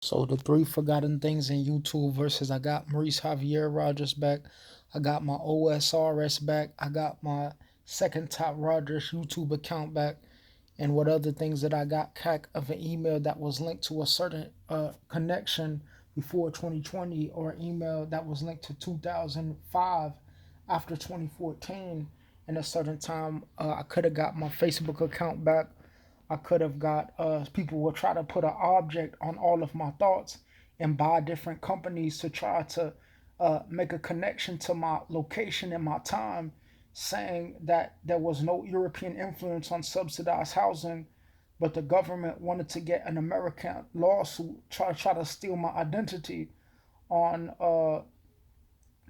So the three forgotten things in YouTube versus I got Maurice Javier Rogers back. I got my OSRS back. I got my second top Rogers YouTube account back. And what other things that I got hack of an email that was linked to a certain connection before 2020 or email that was linked to 2005 after 2014 in a certain time. I could have got my Facebook account back. I could have got people will try to put an object on all of my thoughts and buy different companies to try to make a connection to my location and my time, saying that there was no European influence on subsidized housing, but the government wanted to get an American lawsuit try to steal my identity on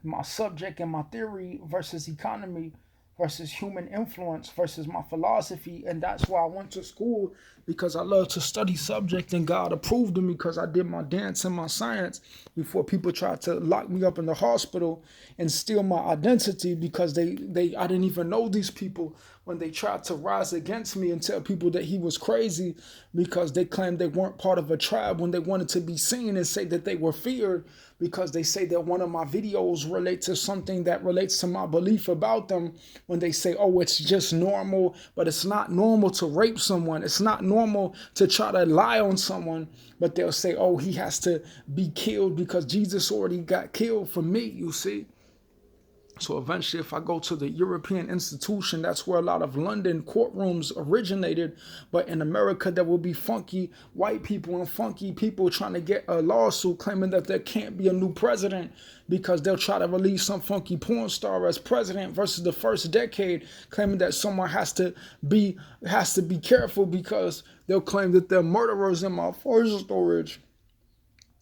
my subject and my theory versus economy versus human influence versus my philosophy. And that's why I went to school, because I love to study subject, and God approved of me because I did my dance and my science before people tried to lock me up in the hospital and steal my identity, because they I didn't even know these people when they tried to rise against me and tell people that he was crazy because they claimed they weren't part of a tribe when they wanted to be seen, and say that they were feared because they say that one of my videos relate to something that relates to my belief about them, when they say, oh, it's just normal. But it's not normal to rape someone. It's not normal to try to lie on someone. But they'll say, oh, he has to be killed because Jesus already got killed for me, you see. So eventually, if I go to the European institution, that's where a lot of London courtrooms originated. But in America, there will be funky white people and funky people trying to get a lawsuit claiming that there can't be a new president because they'll try to release some funky porn star as president versus the first decade, claiming that someone has to be careful because they'll claim that they're murderers in my first storage.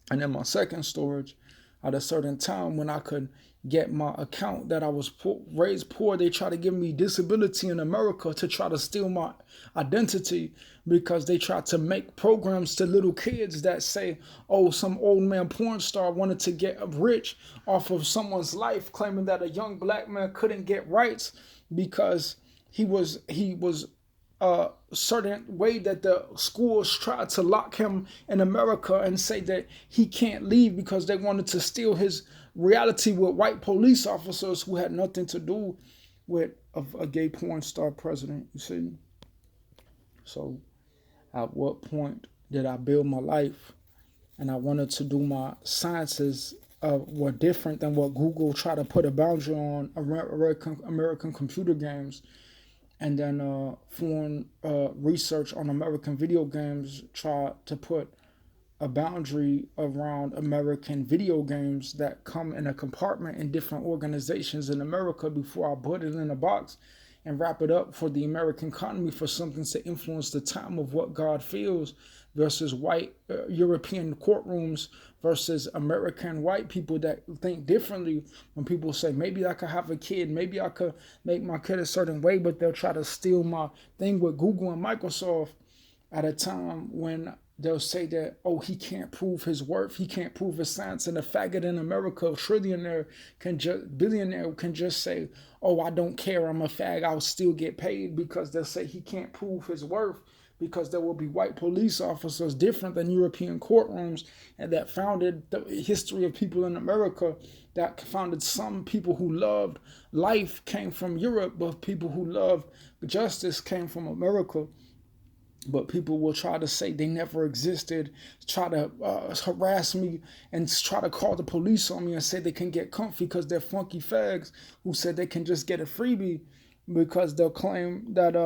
And in my second storage, at a certain time when I could get my account that I was raised poor, they try to give me disability in America to try to steal my identity, because they try to make programs to little kids that say, oh, some old man porn star wanted to get rich off of someone's life, claiming that a young black man couldn't get rights because he was a certain way that the schools tried to lock him in America and say that he can't leave because they wanted to steal his reality with white police officers who had nothing to do with a gay porn star president, you see. So at what point did I build my life and I wanted to do my sciences were different than what Google tried to put a boundary on American computer games, and then foreign research on American video games tried to put a boundary around American video games that come in a compartment in different organizations in America before I put it in a box and wrap it up for the American economy for something to influence the time of what God feels, versus white European courtrooms versus American white people that think differently. When people say, maybe I could have a kid, maybe I could make my kid a certain way, but they'll try to steal my thing with Google and Microsoft at a time when they'll say that, oh, he can't prove his worth, he can't prove his science, and a faggot in America, a trillionaire billionaire can just say, oh, I don't care, I'm a fag, I'll still get paid, because they'll say he can't prove his worth, because there will be white police officers different than European courtrooms, and that founded the history of people in America, that founded some people who loved life came from Europe, but people who loved justice came from America. But people will try to say they never existed, try to harass me and try to call the police on me and say they can get comfy because they're funky fags who said they can just get a freebie, because they'll claim that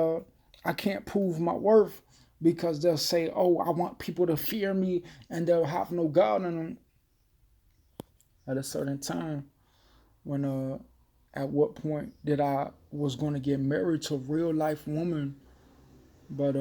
I can't prove my worth, because they'll say, oh, I want people to fear me, and they'll have no God in them at a certain time. When at what point did I was going to get married to a real life woman, but